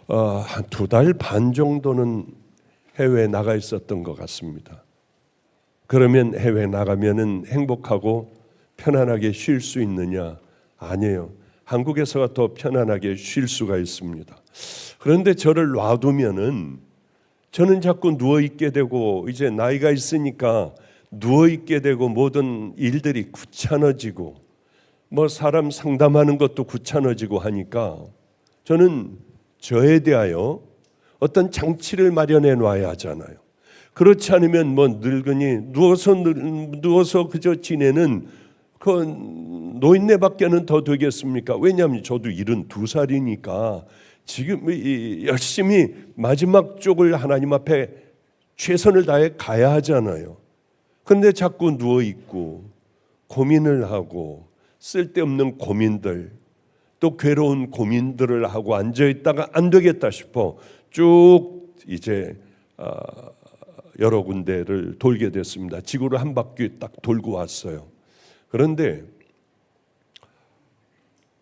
한 2달 반 정도는 해외에 나가 있었던 것 같습니다. 그러면 해외 나가면은 행복하고 편안하게 쉴 수 있느냐? 아니에요. 한국에서가 더 편안하게 쉴 수가 있습니다. 그런데 저를 놔두면은 저는 자꾸 누워 있게 되고, 이제 나이가 있으니까 누워 있게 되고, 모든 일들이 귀찮아지고, 뭐 사람 상담하는 것도 귀찮아지고 하니까 저는 저에 대하여 어떤 장치를 마련해 놔야 하잖아요. 그렇지 않으면 뭐 늙으니 누워서 그저 지내는 그 노인네밖에는 더 되겠습니까? 왜냐하면 저도 72살이니까 지금 열심히 마지막 쪽을 하나님 앞에 최선을 다해 가야 하잖아요. 그런데 자꾸 누워 있고 고민을 하고 쓸데없는 고민들, 또 괴로운 고민들을 하고 앉아 있다가 안 되겠다 싶어 쭉 이제 여러 군데를 돌게 됐습니다. 지구를 한 바퀴 딱 돌고 왔어요. 그런데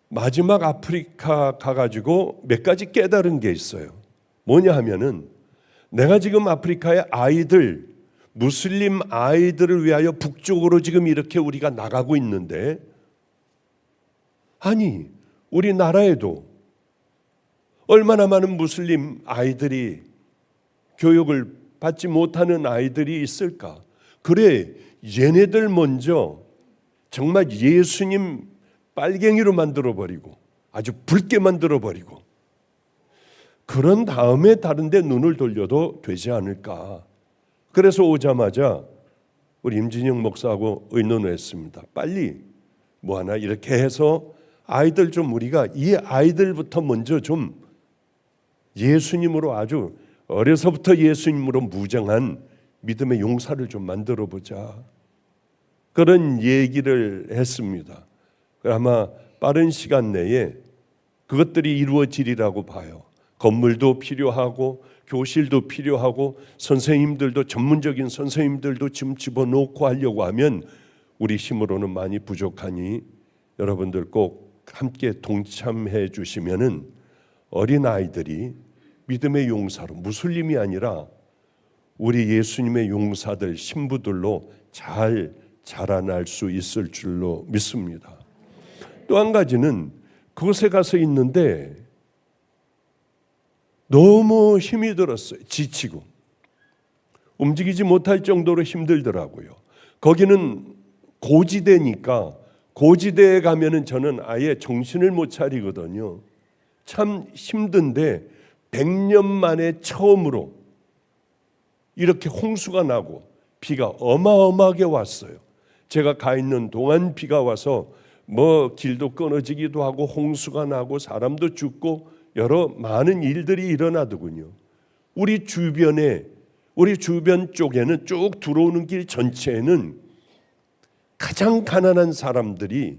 마지막 아프리카 가가지고 몇 가지 깨달은 게 있어요. 뭐냐 하면은 내가 지금 아프리카의 아이들, 무슬림 아이들을 위하여 북쪽으로 지금 이렇게 우리가 나가고 있는데, 아니 우리나라에도 얼마나 많은 무슬림 아이들이 교육을 받지 못하는 아이들이 있을까? 그래, 얘네들 먼저 정말 예수님 빨갱이로 만들어버리고 아주 붉게 만들어버리고 그런 다음에 다른 데 눈을 돌려도 되지 않을까. 그래서 오자마자 우리 임진영 목사하고 의논을 했습니다. 빨리 뭐 하나 이렇게 해서 아이들 좀 우리가 이 아이들부터 먼저 좀 예수님으로 아주 어려서부터 예수님으로 무장한 믿음의 용사를 좀 만들어 보자. 그런 얘기를 했습니다. 아마 빠른 시간 내에 그것들이 이루어지리라고 봐요. 건물도 필요하고 교실도 필요하고 선생님들도 전문적인 선생님들도 지금 집어넣고 하려고 하면 우리 힘으로는 많이 부족하니 여러분들 꼭 함께 동참해 주시면은 어린아이들이 믿음의 용사로 무슬림이 아니라 우리 예수님의 용사들 신부들로 잘 자라날 수 있을 줄로 믿습니다. 또 한 가지는 그곳에 가서 있는데 너무 힘이 들었어요. 지치고 움직이지 못할 정도로 힘들더라고요. 거기는 고지대니까 고지대에 가면은 저는 아예 정신을 못 차리거든요. 참 힘든데 100년 만에 처음으로 이렇게 홍수가 나고 비가 어마어마하게 왔어요. 제가 가 있는 동안 비가 와서 뭐 길도 끊어지기도 하고 홍수가 나고 사람도 죽고 여러 많은 일들이 일어나더군요. 우리 주변 쪽에는 쭉 들어오는 길 전체에는 가장 가난한 사람들이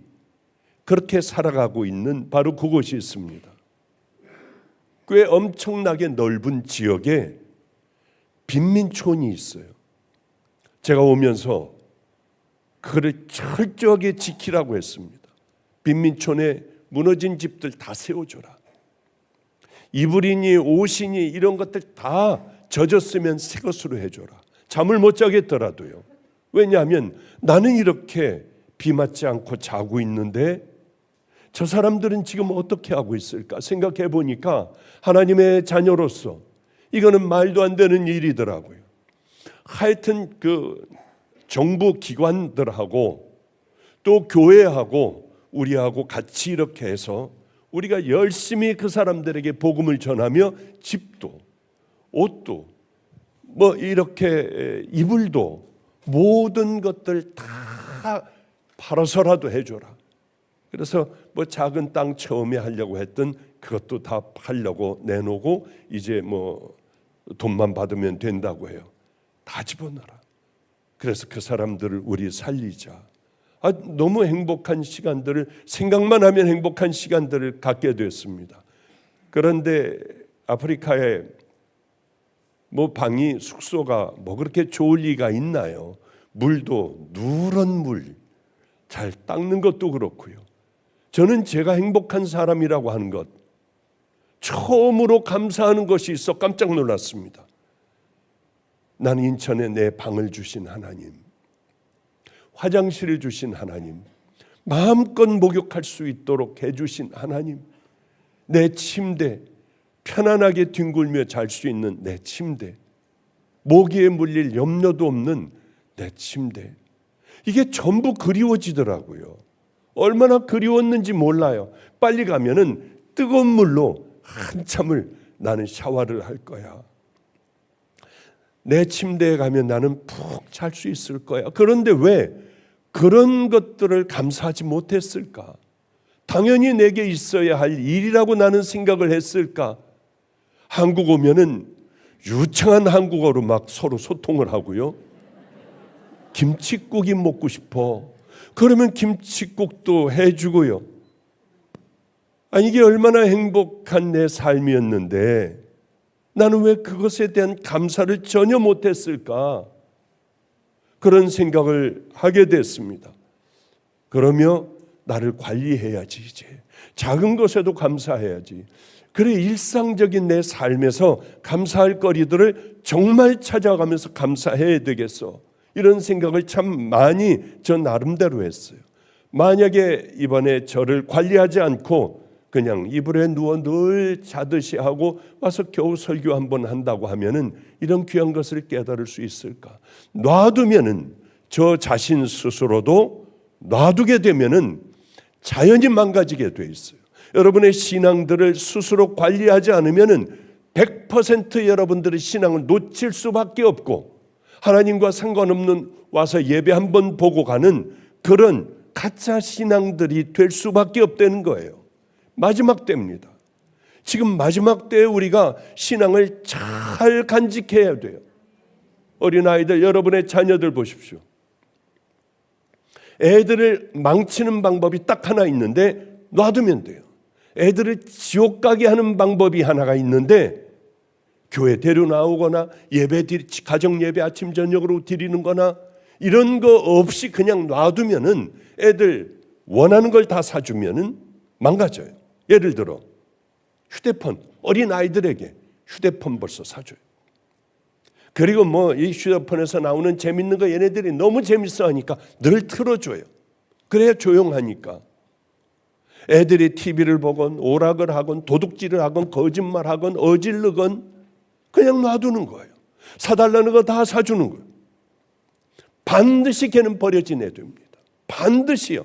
그렇게 살아가고 있는 바로 그곳이 있습니다. 꽤 엄청나게 넓은 지역에 빈민촌이 있어요. 제가 오면서 그를 철저하게 지키라고 했습니다. 빈민촌에 무너진 집들 다 세워줘라. 이불이니 옷이니 이런 것들 다 젖었으면 새 것으로 해줘라. 잠을 못 자겠더라도요. 왜냐하면 나는 이렇게 비 맞지 않고 자고 있는데 저 사람들은 지금 어떻게 하고 있을까 생각해 보니까 하나님의 자녀로서 이거는 말도 안 되는 일이더라고요. 하여튼 그 정부 기관들하고 또 교회하고 우리하고 같이 이렇게 해서 우리가 열심히 그 사람들에게 복음을 전하며 집도 옷도 뭐 이렇게 이불도 모든 것들 다 팔아서라도 해줘라. 그래서 뭐 작은 땅 처음에 하려고 했던 그것도 다 팔려고 내놓고 이제 뭐 돈만 받으면 된다고 해요. 다 집어넣어라. 그래서 그 사람들을 우리 살리자. 너무 행복한 시간들을 생각만 하면 행복한 시간들을 갖게 됐습니다. 그런데 아프리카에 뭐 방이 숙소가 뭐 그렇게 좋을 리가 있나요? 물도 누런 물 잘 닦는 것도 그렇고요. 저는 제가 행복한 사람이라고 하는 것, 처음으로 감사하는 것이 있어 깜짝 놀랐습니다. 나는 인천에 내 방을 주신 하나님, 화장실을 주신 하나님, 마음껏 목욕할 수 있도록 해주신 하나님, 내 침대, 편안하게 뒹굴며 잘 수 있는 내 침대, 모기에 물릴 염려도 없는 내 침대, 이게 전부 그리워지더라고요. 얼마나 그리웠는지 몰라요. 빨리 가면은 뜨거운 물로 한참을 나는 샤워를 할 거야. 내 침대에 가면 나는 푹 잘 수 있을 거야. 그런데 왜 그런 것들을 감사하지 못했을까? 당연히 내게 있어야 할 일이라고 나는 생각을 했을까? 한국 오면은 유창한 한국어로 막 서로 소통을 하고요. 김칫국이 먹고 싶어. 그러면 김칫국도 해주고요. 아니, 이게 얼마나 행복한 내 삶이었는데 나는 왜 그것에 대한 감사를 전혀 못했을까? 그런 생각을 하게 됐습니다. 그러며 나를 관리해야지. 이제 작은 것에도 감사해야지. 그래, 일상적인 내 삶에서 감사할 거리들을 정말 찾아가면서 감사해야 되겠어. 이런 생각을 참 많이 저 나름대로 했어요. 만약에 이번에 저를 관리하지 않고 그냥 이불에 누워 늘 자듯이 하고 와서 겨우 설교 한번 한다고 하면은 이런 귀한 것을 깨달을 수 있을까? 놔두면은 저 자신 스스로도 놔두게 되면은 자연히 망가지게 돼 있어요. 여러분의 신앙들을 스스로 관리하지 않으면은 100% 여러분들의 신앙을 놓칠 수밖에 없고 하나님과 상관없는 와서 예배 한번 보고 가는 그런 가짜 신앙들이 될 수밖에 없다는 거예요. 마지막 때입니다. 지금 마지막 때에 우리가 신앙을 잘 간직해야 돼요. 어린아이들, 여러분의 자녀들 보십시오. 애들을 망치는 방법이 딱 하나 있는데 놔두면 돼요. 애들을 지옥 가게 하는 방법이 하나가 있는데 교회 데려 나오거나 가정 예배 아침 저녁으로 드리는 거나 이런 거 없이 그냥 놔두면은 애들 원하는 걸 다 사주면은 망가져요. 예를 들어 휴대폰, 어린 아이들에게 휴대폰 벌써 사줘요. 그리고 뭐 이 휴대폰에서 나오는 재밌는 거 얘네들이 너무 재밌어 하니까 늘 틀어줘요. 그래야 조용하니까. 애들이 TV를 보건 오락을 하건 도둑질을 하건 거짓말하건 어질르건 그냥 놔두는 거예요. 사달라는 거 다 사주는 거예요. 반드시 걔는 버려진 애들입니다. 반드시요.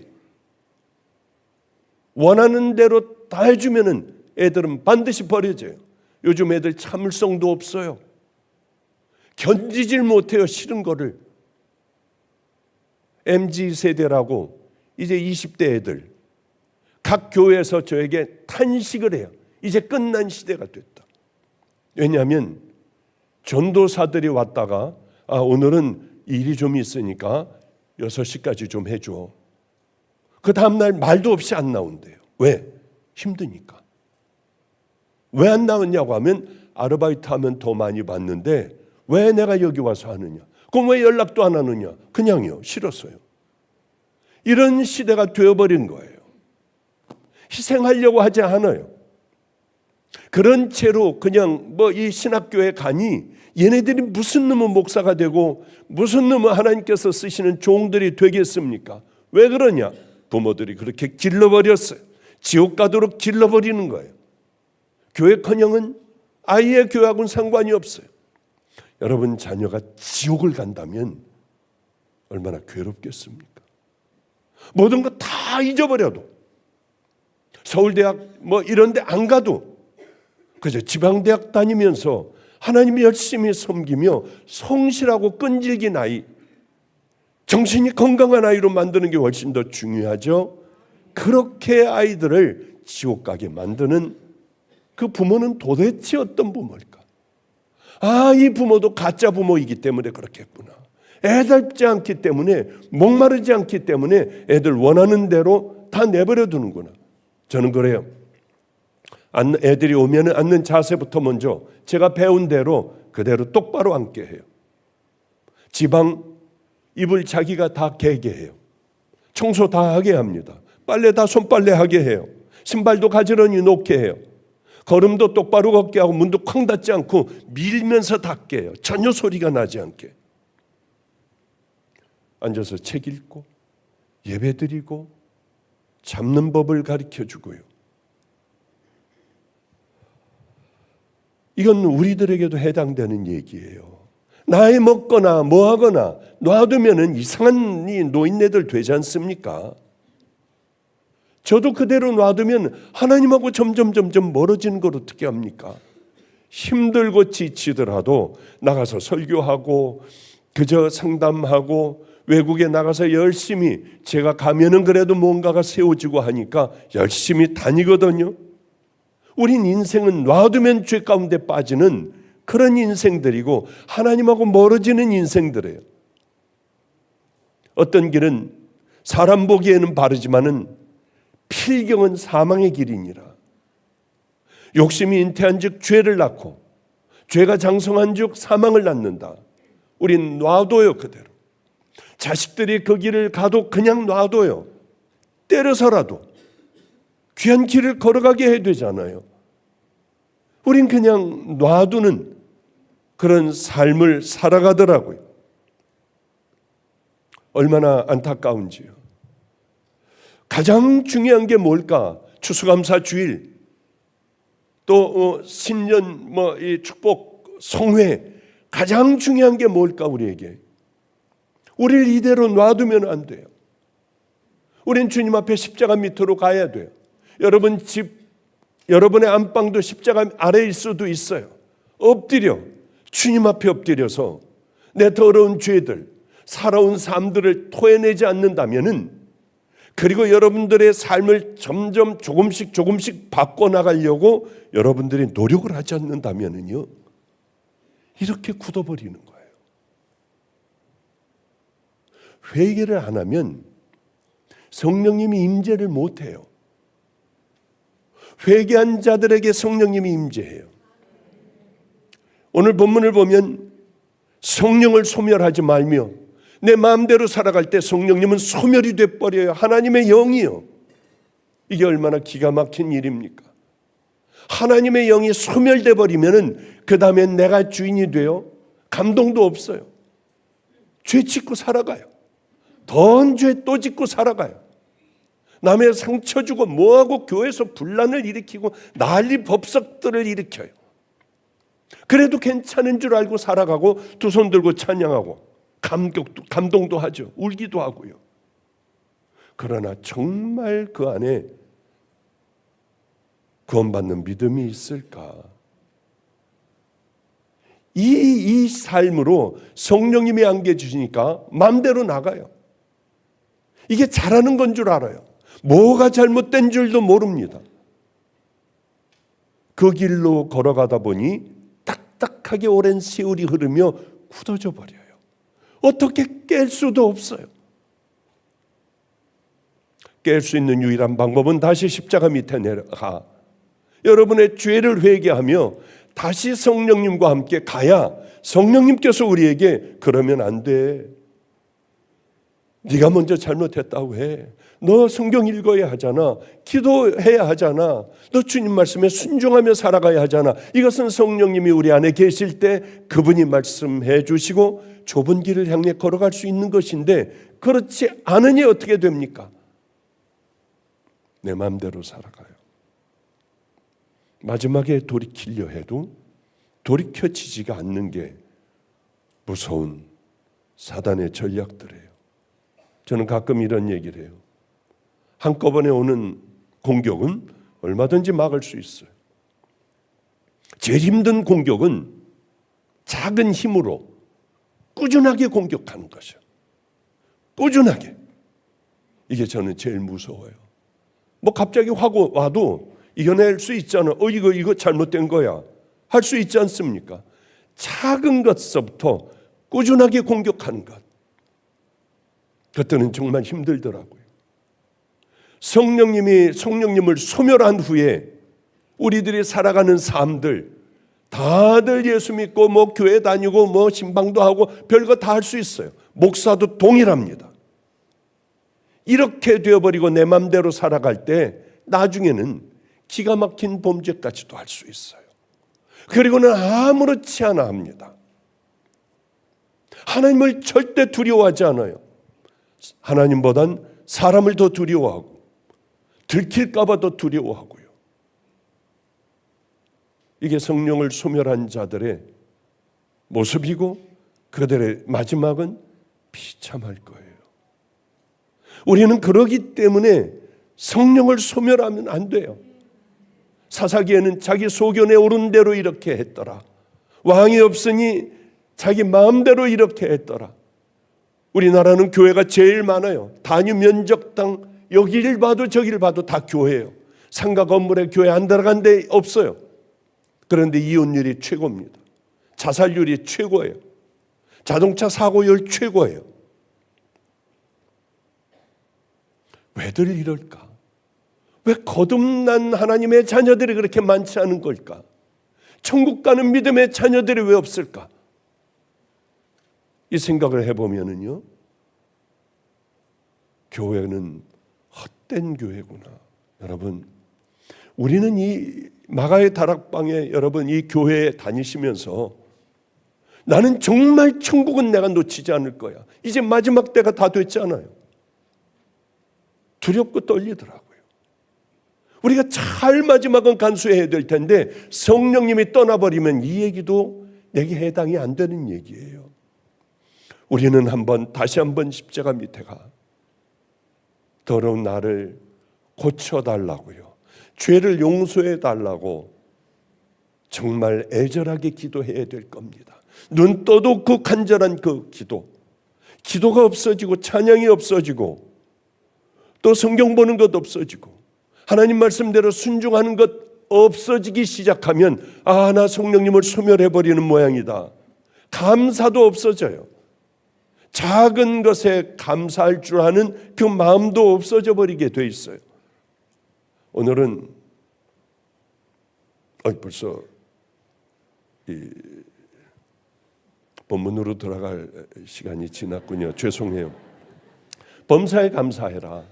원하는 대로 다 해주면은 애들은 반드시 버려져요. 요즘 애들 참을성도 없어요. 견디질 못해요. 싫은 거를. MZ세대라고 이제 20대 애들 각 교회에서 저에게 탄식을 해요. 이제 끝난 시대가 됐다. 왜냐하면 전도사들이 왔다가 오늘은 일이 좀 있으니까 6시까지 좀 해줘. 그 다음날 말도 없이 안 나온대요. 왜? 힘드니까. 왜 안 나왔냐고 하면 아르바이트 하면 더 많이 받는데 왜 내가 여기 와서 하느냐? 그럼 왜 연락도 안 하느냐? 그냥요. 싫었어요. 이런 시대가 되어버린 거예요. 희생하려고 하지 않아요. 그런 채로 그냥 뭐 이 신학교에 가니 얘네들이 무슨 놈의 목사가 되고 무슨 놈의 하나님께서 쓰시는 종들이 되겠습니까? 왜 그러냐? 부모들이 그렇게 길러버렸어요. 지옥 가도록 길러버리는 거예요. 교회커녕은 아이의 교육하고는 상관이 없어요. 여러분 자녀가 지옥을 간다면 얼마나 괴롭겠습니까? 모든 거 다 잊어버려도 서울대학 뭐 이런 데 안 가도 그저 지방대학 다니면서 하나님 열심히 섬기며 성실하고 끈질긴 아이, 정신이 건강한 아이로 만드는 게 훨씬 더 중요하죠. 그렇게 아이들을 지옥 가게 만드는 그 부모는 도대체 어떤 부모일까? 이 부모도 가짜 부모이기 때문에 그렇겠구나. 애답지 않기 때문에, 목마르지 않기 때문에 애들 원하는 대로 다 내버려 두는구나. 저는 그래요. 애들이 오면 앉는 자세부터 먼저 제가 배운 대로 그대로 똑바로 앉게 해요. 지방 이불 자기가 다 개게 해요. 청소 다 하게 합니다. 빨래 다 손빨래 하게 해요. 신발도 가지런히 놓게 해요. 걸음도 똑바로 걷게 하고 문도 쾅 닫지 않고 밀면서 닫게 해요. 전혀 소리가 나지 않게. 앉아서 책 읽고 예배드리고 잡는 법을 가르쳐주고요. 이건 우리들에게도 해당되는 얘기예요. 나이 먹거나 뭐하거나 놔두면 이상한 노인네들 되지 않습니까? 저도 그대로 놔두면 하나님하고 점점 멀어지는 걸 어떻게 합니까? 힘들고 지치더라도 나가서 설교하고 그저 상담하고 외국에 나가서 열심히, 제가 가면은 그래도 뭔가가 세워지고 하니까 열심히 다니거든요. 우린 인생은 놔두면 죄 가운데 빠지는 그런 인생들이고 하나님하고 멀어지는 인생들이에요. 어떤 길은 사람 보기에는 바르지만은 필경은 사망의 길이니라. 욕심이 잉태한 즉 죄를 낳고 죄가 장성한 즉 사망을 낳는다. 우린 놔둬요. 그대로. 자식들이 그 길을 가도 그냥 놔둬요. 때려서라도 귀한 길을 걸어가게 해야 되잖아요. 우린 그냥 놔두는 그런 삶을 살아가더라고요. 얼마나 안타까운지요. 가장 중요한 게 뭘까? 추수감사 주일, 또 신년 이 축복 성회, 가장 중요한 게 뭘까? 우리에게 우리를 이대로 놔두면 안 돼요. 우린 주님 앞에 십자가 밑으로 가야 돼요. 여러분 집, 여러분의 안방도 십자가 아래일 수도 있어요. 엎드려 주님 앞에 엎드려서 내 더러운 죄들, 살아온 삶들을 토해내지 않는다면은, 그리고 여러분들의 삶을 점점 조금씩 바꿔나가려고 여러분들이 노력을 하지 않는다면은요, 이렇게 굳어버리는 거예요. 회개를 안 하면 성령님이 임재를 못해요. 회개한 자들에게 성령님이 임재해요. 오늘 본문을 보면 성령을 소멸하지 말며 내 마음대로 살아갈 때 성령님은 소멸이 돼버려요. 하나님의 영이요. 이게 얼마나 기가 막힌 일입니까? 하나님의 영이 소멸돼 버리면은 그 다음에 내가 주인이 돼요. 감동도 없어요. 죄 짓고 살아가요. 더한 죄 또 짓고 살아가요. 남의 상처 주고 뭐하고 교회에서 분란을 일으키고 난리 법석들을 일으켜요. 그래도 괜찮은 줄 알고 살아가고 두 손 들고 찬양하고 감동도 하죠. 울기도 하고요. 그러나 정말 그 안에 구원받는 믿음이 있을까? 이 삶으로 성령님이 안겨 주시니까 마음대로 나가요. 이게 잘하는 건 줄 알아요. 뭐가 잘못된 줄도 모릅니다. 그 길로 걸어가다 보니 딱딱하게 오랜 세월이 흐르며 굳어져 버려요. 어떻게 깰 수도 없어요. 깰 수 있는 유일한 방법은 다시 십자가 밑에 내려가 여러분의 죄를 회개하며 다시 성령님과 함께 가야 성령님께서 우리에게 그러면 안 돼. 네가 먼저 잘못했다고 해. 너 성경 읽어야 하잖아. 기도해야 하잖아. 너 주님 말씀에 순종하며 살아가야 하잖아. 이것은 성령님이 우리 안에 계실 때 그분이 말씀해 주시고 좁은 길을 향해 걸어갈 수 있는 것인데, 그렇지 않으니 어떻게 됩니까? 내 마음대로 살아가요. 마지막에 돌이키려 해도 돌이켜지지가 않는 게 무서운 사단의 전략들이에요. 저는 가끔 이런 얘기를 해요. 한꺼번에 오는 공격은 얼마든지 막을 수 있어요. 제일 힘든 공격은 작은 힘으로 꾸준하게 공격하는 것이요. 꾸준하게. 이게 저는 제일 무서워요. 뭐 갑자기 확 와도 이겨낼 수 있잖아. 이거 잘못된 거야. 할 수 있지 않습니까? 작은 것서부터 꾸준하게 공격하는 것. 그때는 정말 힘들더라고요. 성령님을 소멸한 후에 우리들이 살아가는 삶들, 다들 예수 믿고 뭐 교회 다니고 뭐 신방도 하고 별거 다 할 수 있어요. 목사도 동일합니다. 이렇게 되어버리고 내 맘대로 살아갈 때 나중에는 기가 막힌 범죄까지도 할 수 있어요. 그리고는 아무렇지 않아 합니다. 하나님을 절대 두려워하지 않아요. 하나님보단 사람을 더 두려워하고 들킬까 봐 더 두려워하고요. 이게 성령을 소멸한 자들의 모습이고 그들의 마지막은 비참할 거예요. 우리는 그러기 때문에 성령을 소멸하면 안 돼요. 사사기에는 자기 소견에 오른 대로 이렇게 했더라. 왕이 없으니 자기 마음대로 이렇게 했더라. 우리나라는 교회가 제일 많아요. 단위 면적당 여기를 봐도 저기를 봐도 다 교회예요. 상가 건물에 교회 안 들어간 데 없어요. 그런데 이혼율이 최고입니다. 자살률이 최고예요. 자동차 사고율 최고예요. 왜들 이럴까? 왜 거듭난 하나님의 자녀들이 그렇게 많지 않은 걸까? 천국 가는 믿음의 자녀들이 왜 없을까? 이 생각을 해보면은요, 교회는 헛된 교회구나. 여러분, 우리는 이 마가의 다락방에 여러분 이 교회에 다니시면서 나는 정말 천국은 내가 놓치지 않을 거야. 이제 마지막 때가 다 됐잖아요. 두렵고 떨리더라고요. 우리가 잘 마지막은 간수해야 될 텐데 성령님이 떠나버리면 이 얘기도 내게 해당이 안 되는 얘기예요. 우리는 다시 한번 십자가 밑에 가 더러운 나를 고쳐달라고요. 죄를 용서해 달라고 정말 애절하게 기도해야 될 겁니다. 눈 떠도 그 간절한 그 기도가 없어지고 찬양이 없어지고 또 성경 보는 것 없어지고 하나님 말씀대로 순종하는 것 없어지기 시작하면 나 성령님을 소멸해버리는 모양이다. 감사도 없어져요. 작은 것에 감사할 줄 아는 그 마음도 없어져 버리게 돼 있어요. 오늘은 벌써 이 본문으로 돌아갈 시간이 지났군요. 죄송해요. 범사에 감사해라.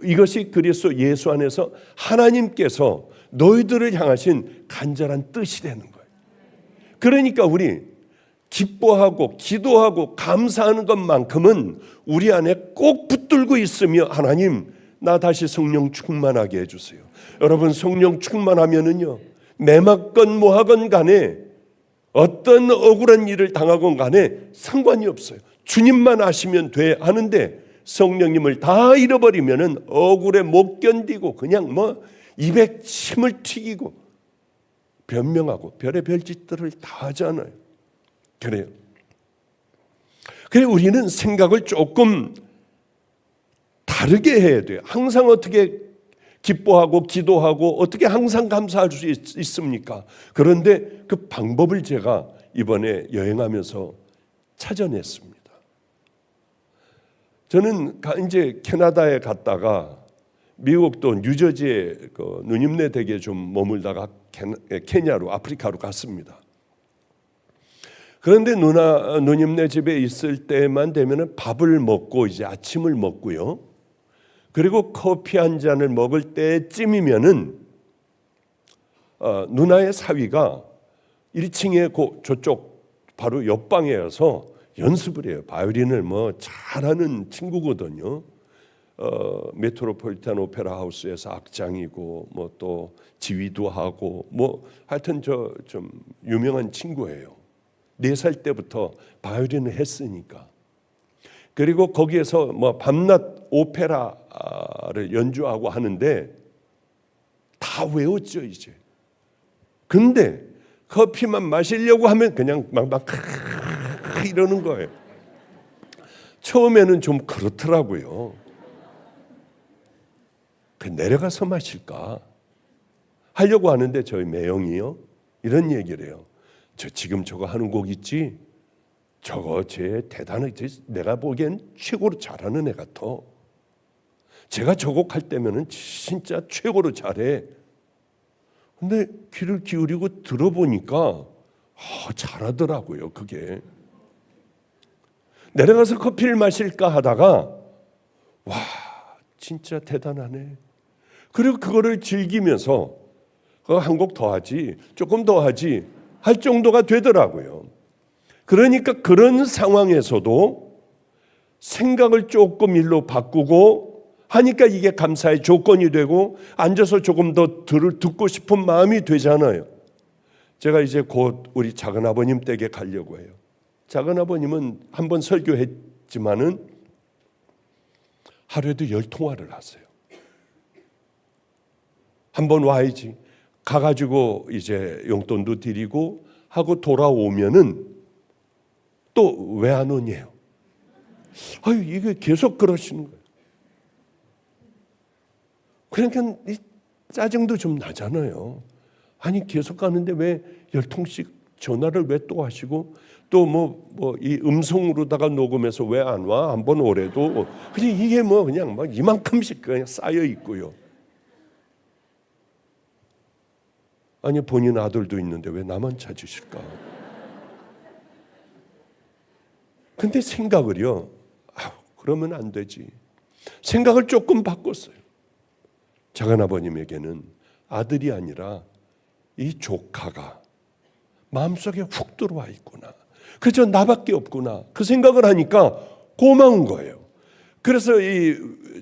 이것이 그리스도 예수 안에서 하나님께서 너희들을 향하신 간절한 뜻이 되는 거예요. 그러니까 우리 기뻐하고 기도하고 감사하는 것만큼은 우리 안에 꼭 붙들고 있으며 하나님 나 다시 성령 충만하게 해주세요. 여러분 성령 충만하면은요 매 맞건 뭐하건 간에 어떤 억울한 일을 당하건 간에 상관이 없어요. 주님만 아시면 돼 하는데 성령님을 다 잃어버리면은 억울해 못 견디고 그냥 입에 침을 튀기고 변명하고 별의별 짓들을 다 하잖아요. 그래요. 그래 우리는 생각을 조금 다르게 해야 돼요. 항상 어떻게 기뻐하고 기도하고 어떻게 항상 감사할 수 있습니까? 그런데 그 방법을 제가 이번에 여행하면서 찾아냈습니다. 저는 이제 캐나다에 갔다가 미국도 뉴저지에 그 누님네 댁에 좀 머물다가 케냐로 아프리카로 갔습니다. 그런데 누님네 집에 있을 때만 되면은 밥을 먹고 이제 아침을 먹고요. 그리고 커피 한 잔을 먹을 때쯤이면은 누나의 사위가 1층에 저쪽 바로 옆방에서 연습을 해요. 바이올린을 잘하는 친구거든요. 메트로폴리탄 오페라 하우스에서 악장이고 또 지휘도 하고 하여튼 좀 유명한 친구예요. 4살 때부터 바이올린을 했으니까. 그리고 거기에서 밤낮 오페라를 연주하고 하는데 다 외웠죠 이제. 근데 커피만 마시려고 하면 그냥 막 이러는 거예요. 처음에는 좀 그렇더라고요. 내려가서 마실까 하려고 하는데 저희 매형이요 이런 얘기를 해요. 저 지금 저거 하는 곡 있지? 저거 쟤 대단하지. 내가 보기엔 최고로 잘하는 애 같아. 제가 저 곡 할 때면은 진짜 최고로 잘해. 근데 귀를 기울이고 들어보니까 잘하더라고요. 그게 내려가서 커피를 마실까 하다가 와 진짜 대단하네. 그리고 그거를 즐기면서 한 곡 더 하지, 조금 더 하지 할 정도가 되더라고요. 그러니까 그런 상황에서도 생각을 조금 일로 바꾸고 하니까 이게 감사의 조건이 되고 앉아서 조금 더 듣고 싶은 마음이 되잖아요. 제가 이제 곧 우리 작은아버님 댁에 가려고 해요. 작은아버님은 한 번 설교했지만은 하루에도 10통화를 하세요. 한 번 와야지. 가가지고 이제 용돈도 드리고 하고 돌아오면은 또 왜 안 오냐요. 아유, 이게 계속 그러시는 거예요. 그러니까 이 짜증도 좀 나잖아요. 아니 계속 가는데 왜 10통씩 전화를 왜 또 하시고 또 이 음성으로다가 녹음해서 왜 안 와? 한번 오래도 그냥 이게 그냥 이만큼씩 그냥 쌓여 있고요. 아니 본인 아들도 있는데 왜 나만 찾으실까? 근데 생각을요. 그러면 안 되지. 생각을 조금 바꿨어요. 작은아버님에게는 아들이 아니라 이 조카가 마음속에 훅 들어와 있구나. 그저 나밖에 없구나. 그 생각을 하니까 고마운 거예요. 그래서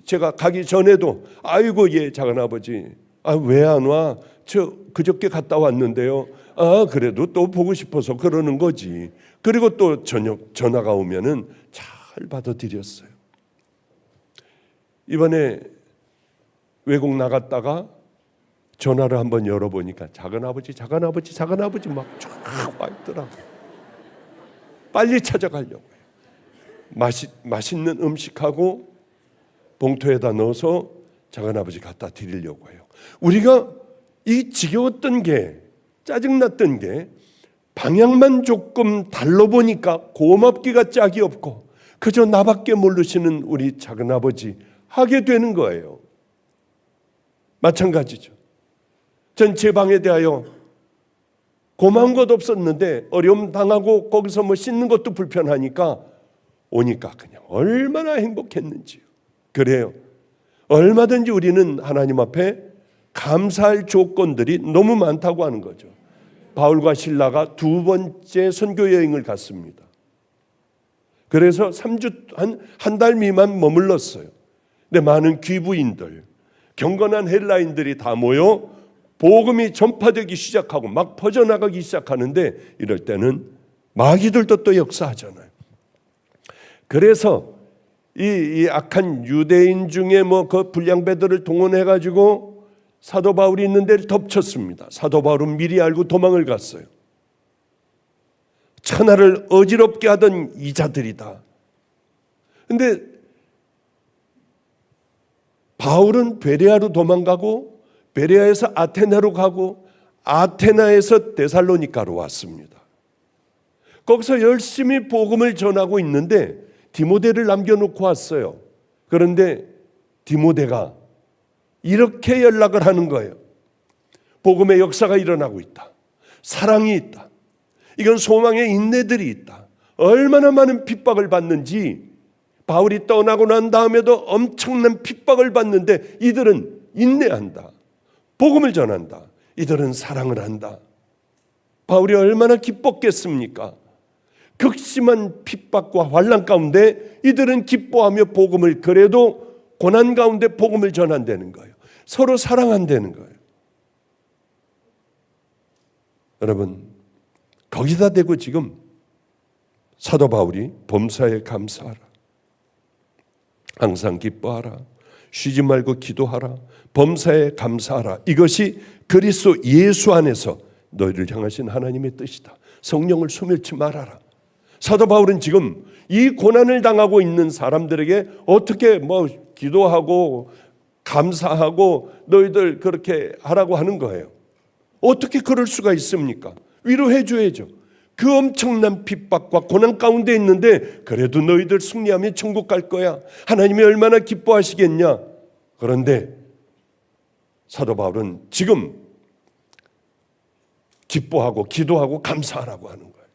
제가 가기 전에도 아이고 예 작은아버지 왜 안 와? 저 그저께 갔다 왔는데요. 그래도 또 보고 싶어서 그러는 거지. 그리고 또 저녁 전화가 오면은 잘 받아들였어요. 이번에 외국 나갔다가 전화를 한번 열어보니까 작은아버지 막 쫙 와 있더라고요. 빨리 찾아가려고요. 맛있는 음식하고 봉투에다 넣어서 작은아버지 갖다 드리려고 해요. 우리가 이 지겨웠던 게 짜증났던 게 방향만 조금 달라보니까 고맙기가 짝이 없고 그저 나밖에 모르시는 우리 작은아버지 하게 되는 거예요. 마찬가지죠. 전 제 방에 대하여 고마운 것 없었는데 어려움 당하고 거기서 씻는 것도 불편하니까 오니까 그냥 얼마나 행복했는지요. 그래요. 얼마든지 우리는 하나님 앞에 감사할 조건들이 너무 많다고 하는 거죠. 바울과 실라가 2번째 선교 여행을 갔습니다. 그래서 3주 한 달 미만 머물렀어요. 근데 많은 귀부인들, 경건한 헬라인들이 다 모여 복음이 전파되기 시작하고 막 퍼져나가기 시작하는데 이럴 때는 마귀들도 또 역사하잖아요. 그래서 이 악한 유대인 중에 그 불량배들을 동원해가지고 사도 바울이 있는 데를 덮쳤습니다. 사도 바울은 미리 알고 도망을 갔어요. 천하를 어지럽게 하던 이자들이다. 근데 바울은 베레아로 도망가고 베레아에서 아테나로 가고 아테나에서 데살로니가로 왔습니다. 거기서 열심히 복음을 전하고 있는데 디모데를 남겨놓고 왔어요. 그런데 디모데가 이렇게 연락을 하는 거예요. 복음의 역사가 일어나고 있다. 사랑이 있다. 이건 소망의 인내들이 있다. 얼마나 많은 핍박을 받는지 바울이 떠나고 난 다음에도 엄청난 핍박을 받는데 이들은 인내한다. 복음을 전한다. 이들은 사랑을 한다. 바울이 얼마나 기뻤겠습니까? 극심한 핍박과 환난 가운데 이들은 기뻐하며 복음을 그래도 고난 가운데 복음을 전한다는 거예요. 서로 사랑한다는 거예요. 여러분 거기다 대고 지금 사도 바울이 범사에 감사하라. 항상 기뻐하라. 쉬지 말고 기도하라. 범사에 감사하라. 이것이 그리스도 예수 안에서 너희를 향하신 하나님의 뜻이다. 성령을 소멸치 말아라. 사도 바울은 지금 이 고난을 당하고 있는 사람들에게 어떻게 기도하고 감사하고 너희들 그렇게 하라고 하는 거예요. 어떻게 그럴 수가 있습니까? 위로해 줘야죠. 그 엄청난 핍박과 고난 가운데 있는데 그래도 너희들 승리하면 천국 갈 거야. 하나님이 얼마나 기뻐하시겠냐. 그런데 사도 바울은 지금 기뻐하고 기도하고 감사하라고 하는 거예요.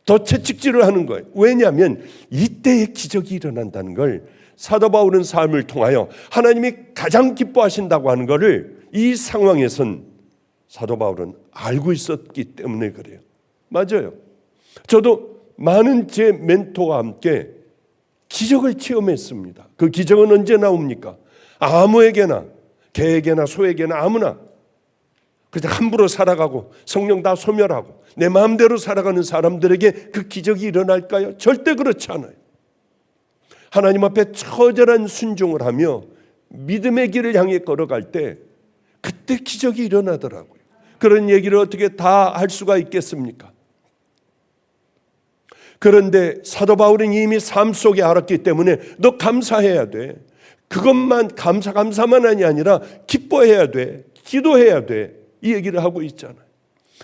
더 채찍질을 하는 거예요. 왜냐하면 이때의 기적이 일어난다는 걸 사도 바울은 삶을 통하여 하나님이 가장 기뻐하신다고 하는 것을 이 상황에선 사도 바울은 알고 있었기 때문에 그래요. 맞아요. 저도 많은 제 멘토와 함께 기적을 체험했습니다. 그 기적은 언제 나옵니까? 아무에게나, 개에게나 소에게나 아무나 그냥 함부로 살아가고 성령 다 소멸하고 내 마음대로 살아가는 사람들에게 그 기적이 일어날까요? 절대 그렇지 않아요. 하나님 앞에 처절한 순종을 하며 믿음의 길을 향해 걸어갈 때 그때 기적이 일어나더라고요. 그런 얘기를 어떻게 다 할 수가 있겠습니까? 그런데 사도 바울은 이미 삶 속에 알았기 때문에 너 감사해야 돼. 그것만 감사만이 아니라 기뻐해야 돼. 기도해야 돼. 이 얘기를 하고 있잖아요.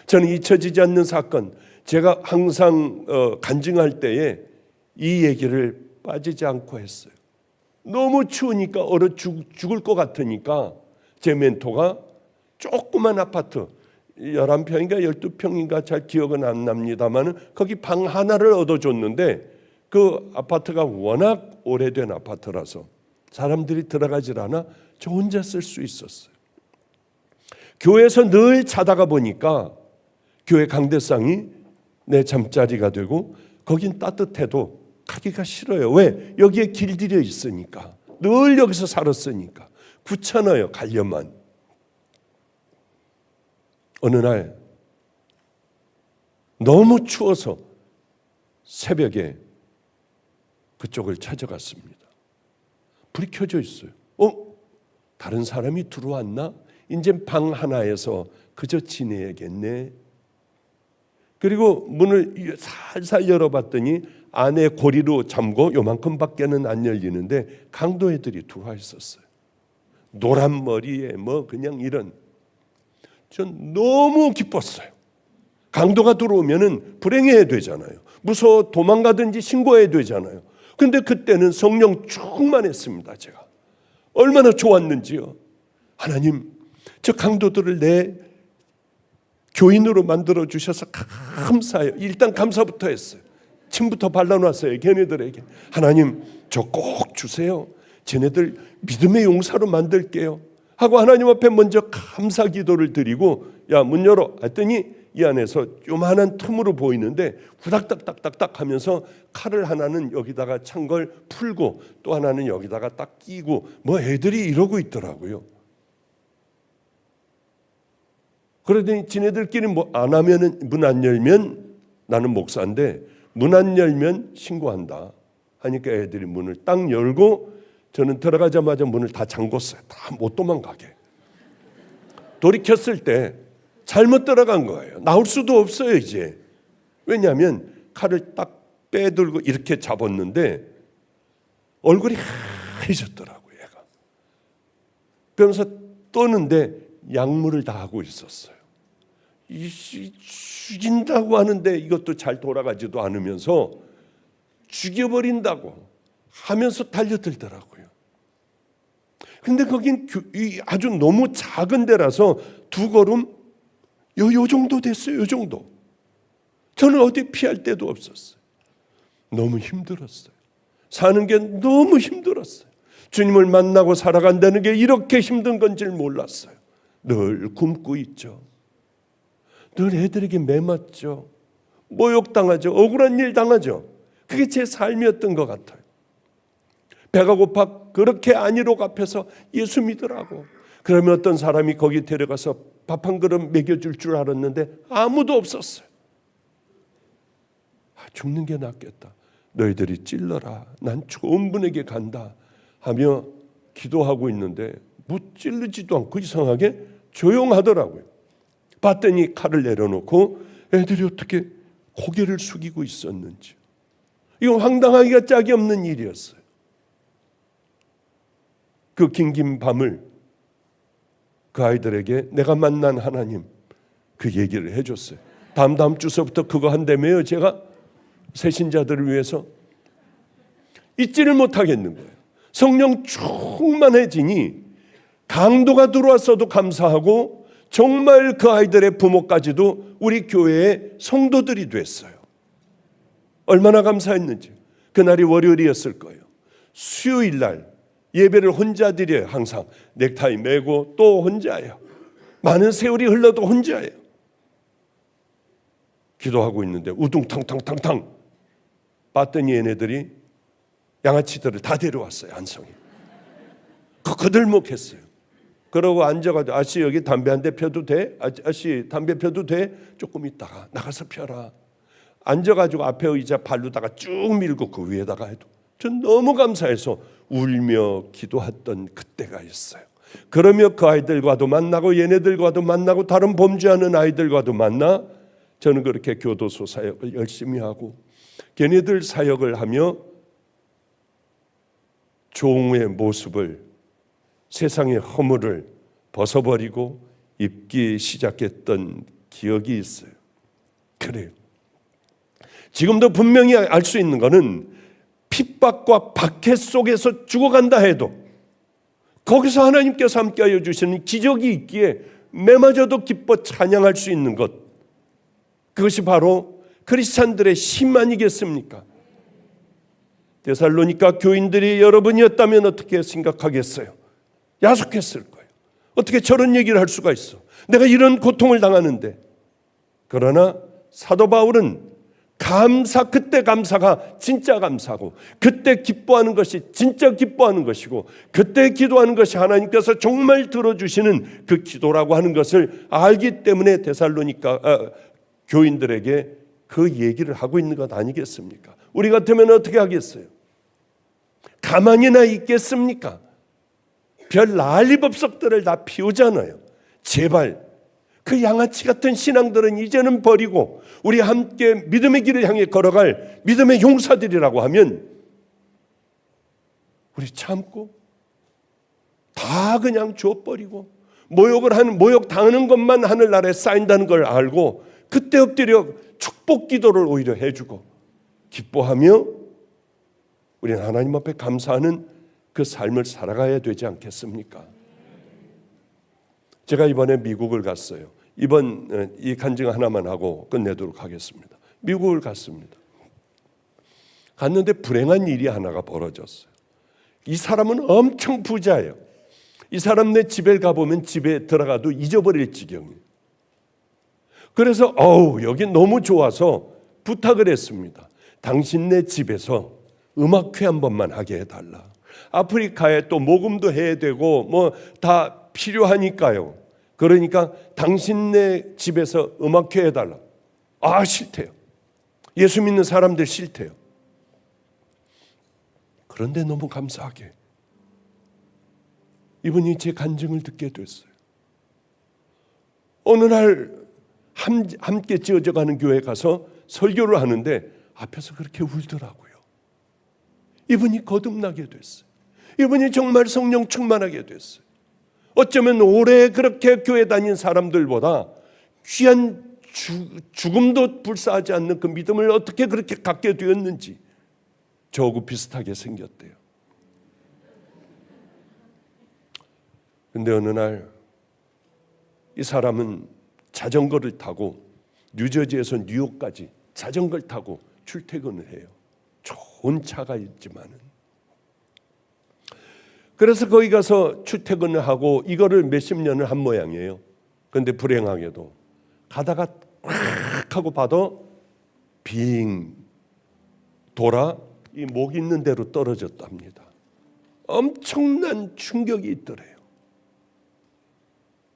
저는 잊혀지지 않는 사건, 제가 항상 간증할 때에 이 얘기를 빠지지 않고 했어요. 너무 추우니까 얼어 죽을 것 같으니까 제 멘토가 조그만 아파트 11평인가 12평인가 잘 기억은 안 납니다만 거기 방 하나를 얻어줬는데 그 아파트가 워낙 오래된 아파트라서 사람들이 들어가질 않아 저 혼자 쓸 수 있었어요. 교회에서 늘 자다가 보니까 교회 강대상이 내 잠자리가 되고 거긴 따뜻해도 가기가 싫어요. 왜? 여기에 길들여 있으니까. 늘 여기서 살았으니까. 귀찮아요. 가려만. 어느 날 너무 추워서 새벽에 그쪽을 찾아갔습니다. 불이 켜져 있어요. 다른 사람이 들어왔나? 이제 방 하나에서 그저 지내야겠네. 그리고 문을 살살 열어봤더니 안에 고리로 잠고 요만큼밖에는 안 열리는데 강도 애들이 들어와 있었어요. 노란 머리에 그냥 이런. 전 너무 기뻤어요. 강도가 들어오면은 불행해야 되잖아요. 무서워 도망가든지 신고해야 되잖아요. 근데 그때는 성령 충만했습니다. 제가 얼마나 좋았는지요. 하나님, 저 강도들을 내 교인으로 만들어 주셔서 감사해요. 일단 감사부터 했어요. 침부터 발라놨어요. 걔네들에게. 하나님, 저 꼭 주세요. 쟤네들 믿음의 용사로 만들게요. 하고 하나님 앞에 먼저 감사 기도를 드리고 야, 문 열어 했더니 이 안에서 요만한 틈으로 보이는데 후닥닥닥닥닥 하면서 칼을 하나는 여기다가 찬 걸 풀고 또 하나는 여기다가 딱 끼고 애들이 이러고 있더라고요. 그러더니 지네들끼리 안 하면은 문 안 열면 나는 목사인데 문 안 열면 신고한다 하니까 애들이 문을 딱 열고 저는 들어가자마자 문을 다 잠궜어요. 다 못 도망가게. 돌이켰을 때 잘못 들어간 거예요. 나올 수도 없어요 이제. 왜냐하면 칼을 딱 빼들고 이렇게 잡았는데 얼굴이 하얘졌더라고요 얘가. 그러면서 떠는데 약물을 다 하고 있었어요. 죽인다고 하는데 이것도 잘 돌아가지도 않으면서 죽여버린다고 하면서 달려들더라고요. 근데 거긴 아주 너무 작은 데라서 두 걸음 요 정도 됐어요. 요 정도. 저는 어디 피할 데도 없었어요. 너무 힘들었어요. 사는 게 너무 힘들었어요. 주님을 만나고 살아간다는 게 이렇게 힘든 건지 몰랐어요. 늘 굶고 있죠. 늘 애들에게 매맞죠. 모욕당하죠. 억울한 일 당하죠. 그게 제 삶이었던 것 같아요. 배가 고파 그렇게 안위로 앞에서 예수 믿으라고. 그러면 어떤 사람이 거기 데려가서 밥 한 그릇 먹여줄 줄 알았는데 아무도 없었어요. 죽는 게 낫겠다. 너희들이 찔러라. 난 좋은 분에게 간다 하며 기도하고 있는데 찔르지도 않고 이상하게 조용하더라고요. 봤더니 칼을 내려놓고 애들이 어떻게 고개를 숙이고 있었는지. 이건 황당하기가 짝이 없는 일이었어요. 그 긴긴 밤을 그 아이들에게 내가 만난 하나님 그 얘기를 해줬어요. 다음 주서부터 그거 한다며요. 제가 새신자들을 위해서 잊지를 못하겠는 거예요. 성령 충만해지니 강도가 들어왔어도 감사하고 정말 그 아이들의 부모까지도 우리 교회의 성도들이 됐어요. 얼마나 감사했는지. 그날이 월요일이었을 거예요. 수요일 날 예배를 혼자 드려요. 항상 넥타이 매고 또 혼자예요. 많은 세월이 흘러도 혼자예요. 기도하고 있는데 우둥탕탕탕탕 봤더니 얘네들이 양아치들을 다 데려왔어요. 안성에. 거들먹했어요. 그러고 앉아가지고 아씨 여기 담배 한 대 펴도 돼? 아씨 담배 펴도 돼? 조금 있다가 나가서 펴라. 앉아가지고 앞에 의자 발로다가 쭉 밀고 그 위에다가 해도 전 너무 감사해서 울며 기도했던 그때가 있어요. 그러며 그 아이들과도 만나고 얘네들과도 만나고 다른 범죄하는 아이들과도 만나 저는 그렇게 교도소 사역을 열심히 하고 걔네들 사역을 하며 종의 모습을 세상의 허물을 벗어버리고 입기 시작했던 기억이 있어요. 그래요. 지금도 분명히 알 수 있는 것은 핍박과 박해 속에서 죽어간다 해도 거기서 하나님께서 함께하여 주시는 기적이 있기에 매마저도 기뻐 찬양할 수 있는 것, 그것이 바로 크리스찬들의 힘 아니겠습니까? 데살로니가 교인들이 여러분이었다면 어떻게 생각하겠어요? 야속했을 거예요. 어떻게 저런 얘기를 할 수가 있어? 내가 이런 고통을 당하는데. 그러나 사도 바울은 그때 감사가 진짜 감사고, 그때 기뻐하는 것이 진짜 기뻐하는 것이고, 그때 기도하는 것이 하나님께서 정말 들어주시는 그 기도라고 하는 것을 알기 때문에 데살로니가 교인들에게 그 얘기를 하고 있는 것 아니겠습니까? 우리 같으면 어떻게 하겠어요? 가만히나 있겠습니까? 별 난리법석들을 다 피우잖아요. 제발 그 양아치 같은 신앙들은 이제는 버리고 우리 함께 믿음의 길을 향해 걸어갈 믿음의 용사들이라고 하면 우리 참고 다 그냥 줘버리고 모욕 당하는 것만 하늘나라에 쌓인다는 걸 알고 그때 엎드려 축복 기도를 오히려 해주고 기뻐하며 우리는 하나님 앞에 감사하는 그 삶을 살아가야 되지 않겠습니까? 제가 이번에 미국을 갔어요. 이번 이 간증 하나만 하고 끝내도록 하겠습니다. 미국을 갔습니다. 갔는데 불행한 일이 하나가 벌어졌어요. 이 사람은 엄청 부자예요. 이 사람네 집에 가보면 집에 들어가도 잊어버릴 지경이에요. 그래서 여기 너무 좋아서 부탁을 했습니다. 당신네 집에서 음악회 한 번만 하게 해달라. 아프리카에 또 모금도 해야 되고 뭐 다 필요하니까요. 그러니까 당신네 집에서 음악회 해달라. 싫대요. 예수 믿는 사람들 싫대요. 그런데 너무 감사하게 이분이 제 간증을 듣게 됐어요. 어느 날 함께 지어져가는 교회에 가서 설교를 하는데 앞에서 그렇게 울더라고요. 이분이 거듭나게 됐어요. 이분이 정말 성령 충만하게 됐어요. 어쩌면 오래 그렇게 교회 다닌 사람들보다 귀한 죽음도 불사하지 않는 그 믿음을 어떻게 그렇게 갖게 되었는지 저하고 비슷하게 생겼대요. 그런데 어느 날 이 사람은 자전거를 타고 뉴저지에서 뉴욕까지 자전거를 타고 출퇴근을 해요. 좋은 차가 있지만은. 그래서 거기 가서 출퇴근을 하고 이거를 몇십 년을 한 모양이에요. 그런데 불행하게도 가다가 꽉 하고 봐도 빙 돌아 이 목 있는 대로 떨어졌답니다. 엄청난 충격이 있더래요.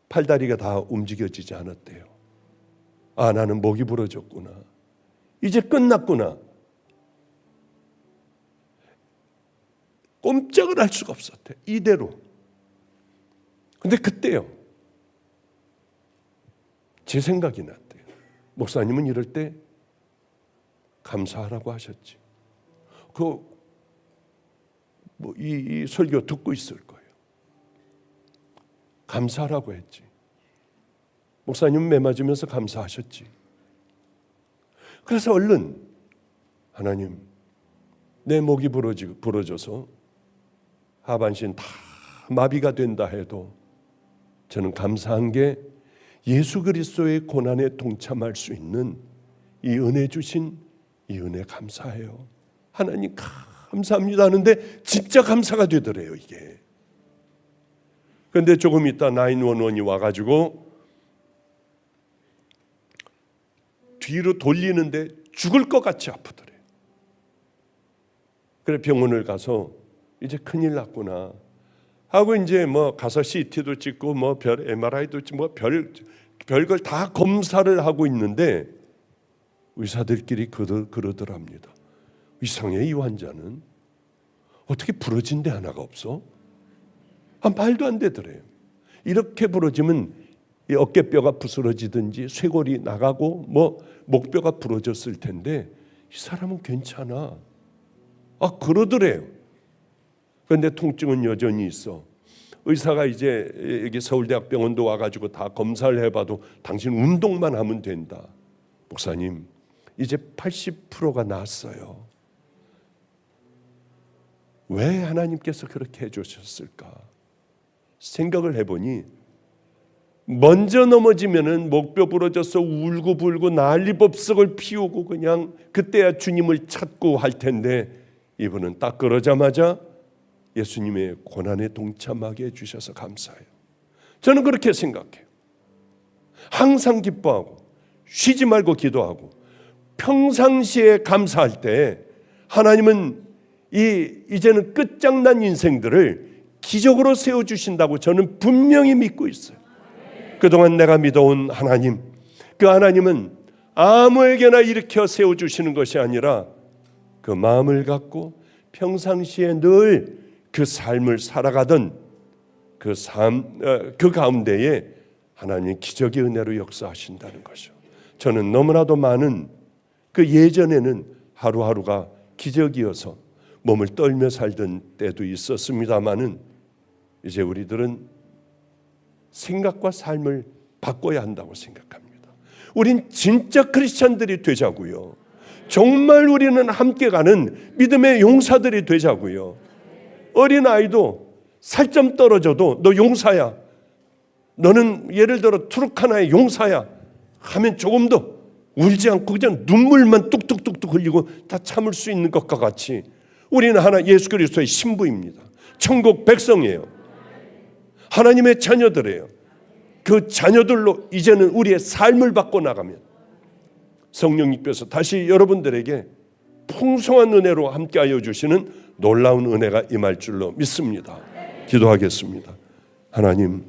팔다리가 다 움직여지지 않았대요. 나는 목이 부러졌구나. 이제 끝났구나. 꼼짝을 할 수가 없었대. 이대로. 근데 그때요. 제 생각이 났대요. 목사님은 이럴 때 감사하라고 하셨지. 이 설교 듣고 있을 거예요. 감사하라고 했지. 목사님은 매 맞으면서 감사하셨지. 그래서 얼른 하나님 내 목이 부러져서 하반신 다 마비가 된다 해도 저는 감사한 게 예수 그리스도의 고난에 동참할 수 있는 이 은혜 주신 이 은혜 감사해요. 하나님 감사합니다 하는데 진짜 감사가 되더래요 이게. 그런데 조금 있다 911이 와가지고 뒤로 돌리는데 죽을 것 같이 아프더래요. 그래 병원을 가서 이제 큰일 났구나 하고 이제 뭐 가서 CT도 찍고 뭐 별 MRI도 찍고 뭐 별걸 다 검사를 하고 있는데 의사들끼리 그러더랍니다. 이상해 이 환자는 어떻게 부러진 데 하나가 없어? 말도 안 되더래요. 이렇게 부러지면 이 어깨뼈가 부스러지든지 쇄골이 나가고 뭐 목뼈가 부러졌을 텐데 이 사람은 괜찮아. 그러더래요. 그런데 통증은 여전히 있어. 의사가 이제 여기 서울대학병원도 와가지고 다 검사를 해봐도 당신 운동만 하면 된다. 목사님 이제 80%가 나았어요. 왜 하나님께서 그렇게 해주셨을까? 생각을 해보니 먼저 넘어지면은 목뼈 부러져서 울고불고 난리법석을 피우고 그냥 그때야 주님을 찾고 할 텐데 이분은 딱 그러자마자 예수님의 고난에 동참하게 해주셔서 감사해요. 저는 그렇게 생각해요. 항상 기뻐하고 쉬지 말고 기도하고 평상시에 감사할 때 하나님은 이제는 끝장난 인생들을 기적으로 세워주신다고 저는 분명히 믿고 있어요. 그동안 내가 믿어온 하나님, 그 하나님은 아무에게나 일으켜 세워주시는 것이 아니라 그 마음을 갖고 평상시에 늘 그 삶을 살아가던 그 가운데에 하나님 기적의 은혜로 역사하신다는 것이죠. 저는 너무나도 많은 그 예전에는 하루하루가 기적이어서 몸을 떨며 살던 때도 있었습니다마는 이제 우리들은 생각과 삶을 바꿔야 한다고 생각합니다. 우린 진짜 크리스찬들이 되자고요. 정말 우리는 함께 가는 믿음의 용사들이 되자고요. 어린아이도 살점 떨어져도 너 용사야. 너는 예를 들어 트럭 하나의 용사야 하면 조금 더 울지 않고 그냥 눈물만 뚝뚝뚝뚝 흘리고 다 참을 수 있는 것과 같이 우리는 하나 예수 그리스도의 신부입니다. 천국 백성이에요. 하나님의 자녀들이에요. 그 자녀들로 이제는 우리의 삶을 바꿔나가면 성령님께서 다시 여러분들에게 풍성한 은혜로 함께하여 주시는 놀라운 은혜가 임할 줄로 믿습니다. 기도하겠습니다. 하나님,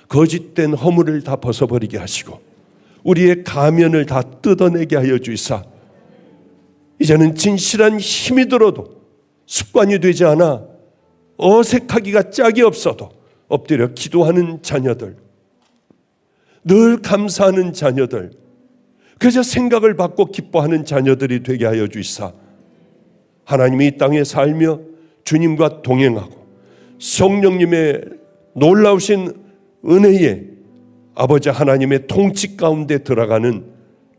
거짓된 허물을 다 벗어버리게 하시고 우리의 가면을 다 뜯어내게 하여 주시사 이제는 진실한 힘이 들어도 습관이 되지 않아 어색하기가 짝이 없어도 엎드려 기도하는 자녀들, 늘 감사하는 자녀들, 그저 생각을 받고 기뻐하는 자녀들이 되게 하여 주시사 하나님이 이 땅에 살며 주님과 동행하고 성령님의 놀라우신 은혜에 아버지 하나님의 통치 가운데 들어가는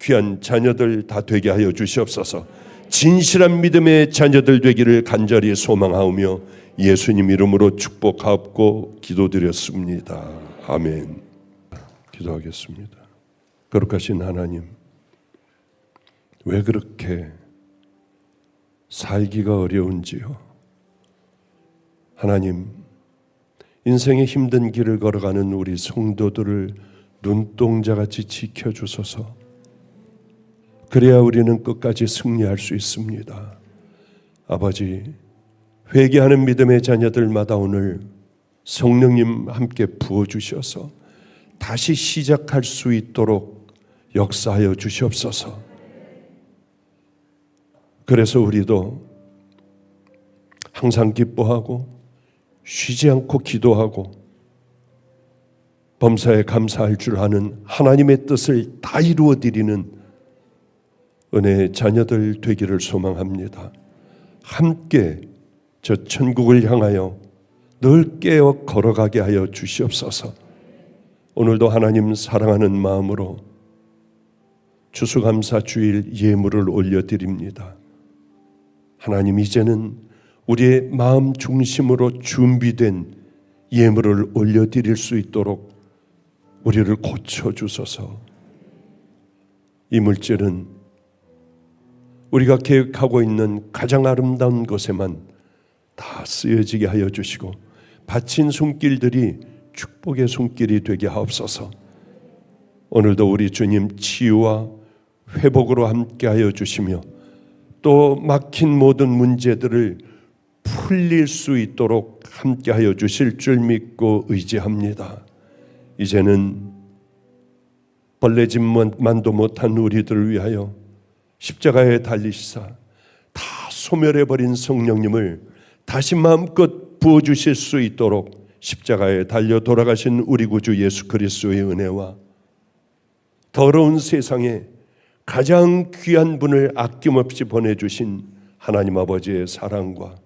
귀한 자녀들 다 되게 하여 주시옵소서. 진실한 믿음의 자녀들 되기를 간절히 소망하오며 예수님 이름으로 축복하옵고 기도드렸습니다. 아멘. 기도하겠습니다. 거룩하신 하나님, 왜 그렇게 살기가 어려운지요. 하나님, 인생의 힘든 길을 걸어가는 우리 성도들을 눈동자같이 지켜주소서. 그래야 우리는 끝까지 승리할 수 있습니다. 아버지, 회개하는 믿음의 자녀들마다 오늘 성령님 함께 부어주셔서 다시 시작할 수 있도록 역사하여 주시옵소서. 그래서 우리도 항상 기뻐하고 쉬지 않고 기도하고 범사에 감사할 줄 아는 하나님의 뜻을 다 이루어 드리는 은혜의 자녀들 되기를 소망합니다. 함께 저 천국을 향하여 늘 깨어 걸어가게 하여 주시옵소서. 오늘도 하나님 사랑하는 마음으로 추수감사 주일 예물을 올려드립니다. 하나님, 이제는 우리의 마음 중심으로 준비된 예물을 올려드릴 수 있도록 우리를 고쳐주소서. 이 물질은 우리가 계획하고 있는 가장 아름다운 곳에만 다 쓰여지게 하여 주시고 바친 손길들이 축복의 손길이 되게 하옵소서. 오늘도 우리 주님 치유와 회복으로 함께하여 주시며 또 막힌 모든 문제들을 풀릴 수 있도록 함께하여 주실 줄 믿고 의지합니다. 이제는 벌레짓만도 못한 우리들을 위하여 십자가에 달리시사 다 소멸해버린 성령님을 다시 마음껏 부어주실 수 있도록 십자가에 달려 돌아가신 우리 구주 예수 그리스도의 은혜와 더러운 세상에 가장 귀한 분을 아낌없이 보내주신 하나님 아버지의 사랑과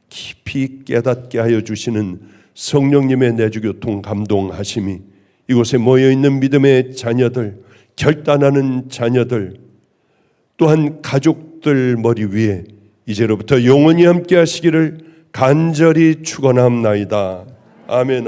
깊이 깨닫게 하여 주시는 성령님의 내주교통 감동하심이 이곳에 모여있는 믿음의 자녀들, 결단하는 자녀들, 또한 가족들 머리 위에 이제로부터 영원히 함께 하시기를 간절히 축원합나이다. 아멘.